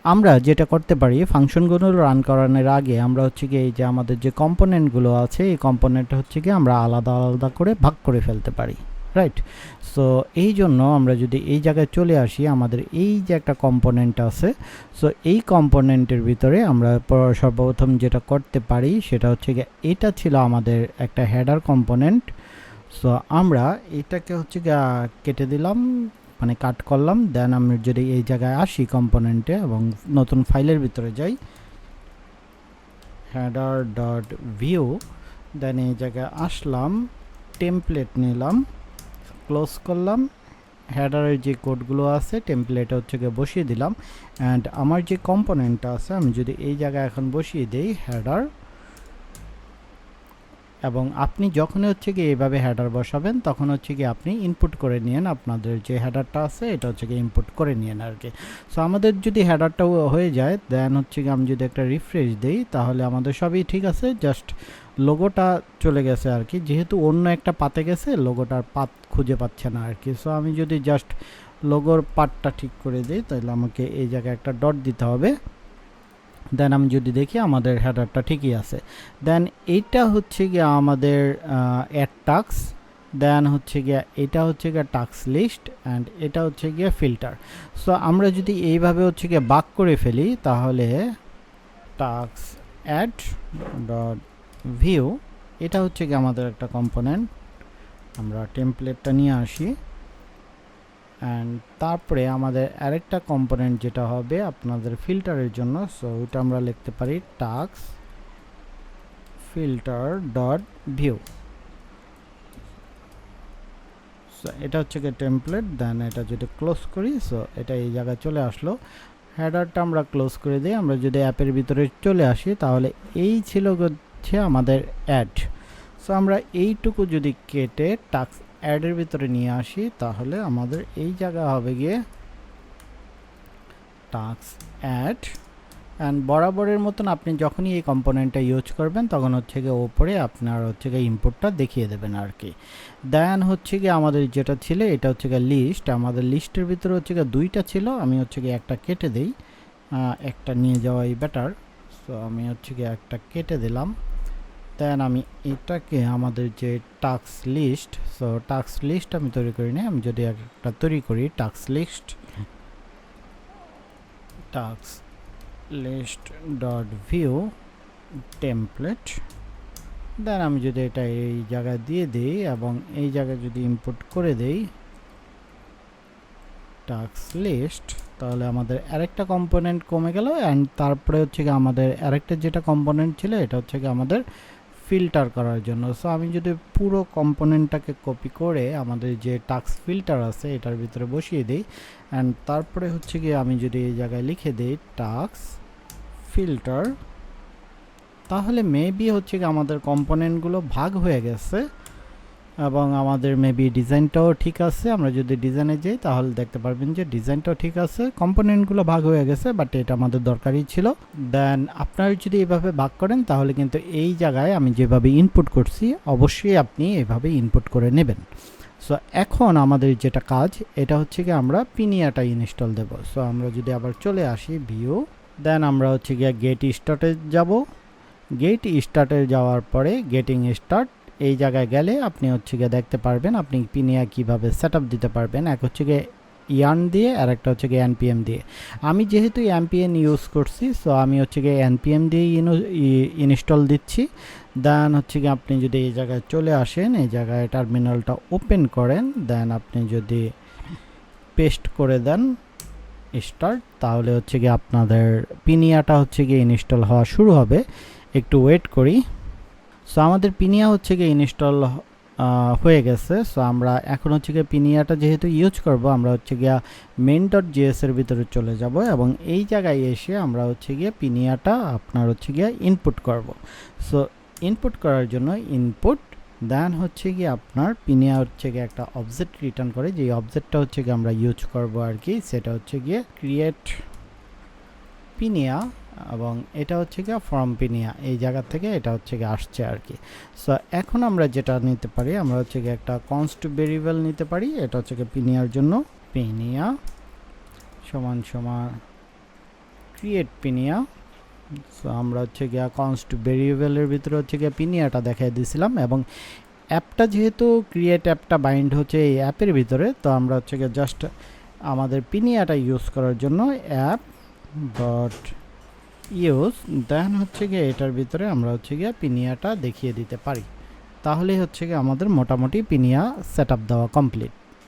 আমরা যেটা করতে পারি ফাংশনগুলো রান করানোর আগে আমরা হচ্ছে কি এই যে আমাদের যে কম্পোনেন্টগুলো আছে এই কম্পোনেন্ট হচ্ছে কি আমরা আলাদা আলাদা করে ভাগ করে ফেলতে পারি, রাইট? সো এই জন্য আমরা যদি এই জায়গায় চলে আসি, আমাদের এই যে একটা কম্পোনেন্ট আছে, সো এই কম্পোনেন্টের ভিতরে আমরা সর্বপ্রথম যেটা করতে পারি সেটা হচ্ছে কি এটা ছিল আমাদের একটা হেডার কম্পোনেন্ট। সো আমরা এটাকে হচ্ছে কেটে দিলাম, মানে কাট করলাম। দেন আমি যদি এই জায়গায় আসি কম্পোনেন্টে এবং নতুন ফাইলের ভিতরে যাই, হেডার ডট ভিউ, দেন এই জায়গায় আসলাম, টেমপ্লেট নিলাম, ক্লোজ করলাম, হেডারের যে কোডগুলো আছে টেমপ্লেটে হচ্ছে গিয়ে বসিয়ে দিলাম। অ্যান্ড আমার যে কম্পোনেন্টটা আছে আমি যদি এই জায়গায় এখন বসিয়ে দিই হেডার, এবং আপনি যখন হচ্ছে কি এইভাবে হেডার বসাবেন তখন হচ্ছে কি আপনি ইনপুট করে নিয়েন, আপনাদের যে হেডারটা আছে এটা হচ্ছে কি ইনপুট করে নিয়েন আর কি। সো আমাদের যদি হেডারটা হয়ে যায় দেন হচ্ছে কি আমি যদি একটা রিফ্রেশ দিই তাহলে আমাদের সবই ঠিক আছে, জাস্ট লোগোটা চলে গেছে আর কি, যেহেতু অন্য একটা পাতে গেছে লোগোটার পাত খুঁজে পাচ্ছে না আর কি। সো আমি যদি জাস্ট লোগোর পাতটা ঠিক করে দিই তাহলে আমাকে এই জায়গায় একটা ডট দিতে হবে। দেন আমি যদি দেখি আমাদের হেডারটা ঠিকই আছে। দেন এইটা হচ্ছে গিয়ে আমাদের অ্যাড টাস্ক, দেন হচ্ছে গিয়ে এটা হচ্ছে গিয়ে টাস্ক লিস্ট, অ্যান্ড এটা হচ্ছে গিয়ে ফিল্টার। সো আমরা যদি এইভাবে হচ্ছে গিয়ে বাক করে ফেলি তাহলে টাস্ক অ্যাড ডট ভিউ, এটা হচ্ছে গিয়ে আমাদের একটা কম্পোনেন্ট। আমরা টেমপ্লেটটা নিয়ে আসি, অ্যান্ড তারপরে আমাদের আরেকটা কম্পোনেন্ট যেটা হবে আপনাদের ফিল্টারের জন্য, সো ওইটা আমরা লিখতে পারি task filter dot view. So এটা হচ্ছে গিয়ে টেমপ্লেট। দেন এটা যদি ক্লোজ করি, সো এটা এই জায়গায় চলে আসলো। হেডারটা আমরা ক্লোজ করে দিই। আমরা যদি অ্যাপের ভিতরে চলে আসি তাহলে এই ছিল হচ্ছে আমাদের অ্যাড। সো আমরা এইটুকু যদি কেটে টাস্ক অ্যাডের ভিতরে নিয়ে আসি তাহলে আমাদের এই জায়গা হবে গিয়ে টাস্ক অ্যাড। অ্যান্ড বরাবরের মতন আপনি যখনই এই কম্পোনেন্টটা ইউজ করবেন তখন হচ্ছে গিয়ে ওপরে আপনার হচ্ছে গিয়ে ইনপুটটা দেখিয়ে দেবেন আর কি। দেন হচ্ছে গিয়ে আমাদের যেটা ছিল এটা হচ্ছে গিয়ে লিস্ট। আমাদের লিস্টের ভিতরে হচ্ছে গিয়ে দুইটা ছিল, আমি হচ্ছে গিয়ে একটা কেটে দিই, একটা নিয়ে যাওয়াই বেটার। সো আমি হচ্ছে গিয়ে একটা কেটে দিলাম। দেন আমি এটাকে আমাদের যে task list, so task list আমি তৈরি করি না, আমি যদি একটা তৈরি করি task list, task list dot view template, then আমি যদি এটা এই জায়গায় দিয়ে দিই এবং এই জায়গায় যদি ইনপুট করে দেই টাস্ক লিস্ট, তাহলে আমাদের আরেকটা কম্পোনেন্ট কমে গেল। অ্যান্ড তারপরে হচ্ছে কি আমাদের আরেকটা যেটা কম্পোনেন্ট ছিল এটা হচ্ছে কি আমাদের ফিল্টার করার জন্য। সো আমি যদি পুরো কম্পোনেন্টটাকে কপি করে আমাদের যে টাস্ক ফিল্টার আছে এটার ভিতরে বসিয়ে দিই, অ্যান্ড তারপরে হচ্ছে কি আমি যদি এই জায়গায় লিখে দিই টাস্ক ফিল্টার, তাহলে মেবি হচ্ছে কি আমাদের কম্পোনেন্টগুলো ভাগ হয়ে গেছে এবং আমাদের মেবি ডিজাইনটাও ঠিক আছে। আমরা যদি ডিজাইনে যাই তাহলে দেখতে পারবেন যে ডিজাইনটাও ঠিক আছে, কম্পোনেন্টগুলো ভাগ হয়ে গেছে, বাট এটা আমাদের দরকারই ছিল। দেন আপনারা যদি এইভাবে ভাগ করেন তাহলে কিন্তু এই জায়গায় আমি যেভাবে ইনপুট করছি অবশ্যই আপনি এভাবে ইনপুট করে নেবেন। সো এখন আমাদের যেটা কাজ এটা হচ্ছে কি আমরা পিনিয়াটা ইনস্টল দেব। সো আমরা যদি আবার চলে আসি ভিউ, দেন আমরা হচ্ছে গিয়ে গেট স্টার্টে যাব। গেট স্টার্টে যাওয়ার পরে গেটিং স্টার্ট এই জায়গায় গেলে আপনি হচ্ছে গিয়ে দেখতে পারবেন আপনি পিনিয়া কীভাবে সেট আপ দিতে পারবেন। এক হচ্ছে গিয়ে ইয়ার্ন দিয়ে আর একটা হচ্ছে গিয়ে এনপিএম দিয়ে। আমি যেহেতু এনপিএম ইউজ করছি সো আমি হচ্ছে গিয়ে এনপিএম দিয়ে ইনস্টল দিচ্ছি। দেন হচ্ছে গিয়ে আপনি যদি এই জায়গায় চলে আসেন, এই জায়গায় টার্মিনালটা ওপেন করেন, দেন আপনি যদি পেস্ট করে দেন স্টার্ট, তাহলে হচ্ছে গিয়ে আপনাদের পিনিয়াটা হচ্ছে গিয়ে ইনস্টল হওয়া শুরু হবে। একটু ওয়েট করি। সো আমাদের পিনিয়া হচ্ছে গিয়ে ইনস্টল হয়ে গেছে। সো আমরা এখন হচ্ছে গিয়ে পিনিয়াটা যেহেতু ইউজ করব আমরা হচ্ছে গিয়া মেন ডট জিএস এর ভিতরে চলে যাব এবং এই জায়গায় এসে আমরা হচ্ছে গিয়ে পিনিয়াটা আপনার হচ্ছে গিয়ে ইনপুট করব। সো ইনপুট করার জন্য ইনপুট, দেন হচ্ছে গিয়ে আপনার পিনিয়া হচ্ছে গিয়ে একটা অবজেক্ট রিটার্ন করে, যে অবজেক্টটা হচ্ছে গিয়ে আমরা ইউজ করব আর কি, সেটা হচ্ছে গিয়ে ক্রিয়েট পিনিয়া, এবং এটা হচ্ছে গিয়ে ফ্রম পিনিয়া, এই জায়গা থেকে এটা হচ্ছে গিয়ে আসছে আর কি। সো এখন আমরা যেটা নিতে পারি আমরা হচ্ছে গিয়ে একটা কনস্ট ভেরিয়েবল নিতে পারি, এটা হচ্ছে গিয়ে পিনিয়ার জন্য পিনিয়া সমান সমান ক্রিয়েট পিনিয়া। সো আমরা হচ্ছে গিয়া কনস্ট ভেরিয়েবলের ভিতরে হচ্ছে গিয়া পিনিয়াটা দেখাই দিয়েছিলাম, এবং অ্যাপটা যেহেতু ক্রিয়েট অ্যাপটা বাইন্ড হচ্ছে এই অ্যাপের ভিতরে, তো আমরা হচ্ছে গিয়ে জাস্ট আমাদের পিনিয়াটা ইউজ করার জন্য অ্যাপ ডট ইউজ, দেন হচ্ছে গিয়ে এটার ভিতরে আমরা হচ্ছে গিয়ে পিনিয়াটা দেখিয়ে দিতে পারি। তাহলেই হচ্ছে গিয়ে আমাদের মোটামুটি পিনিয়া সেট আপ দেওয়া কমপ্লিট।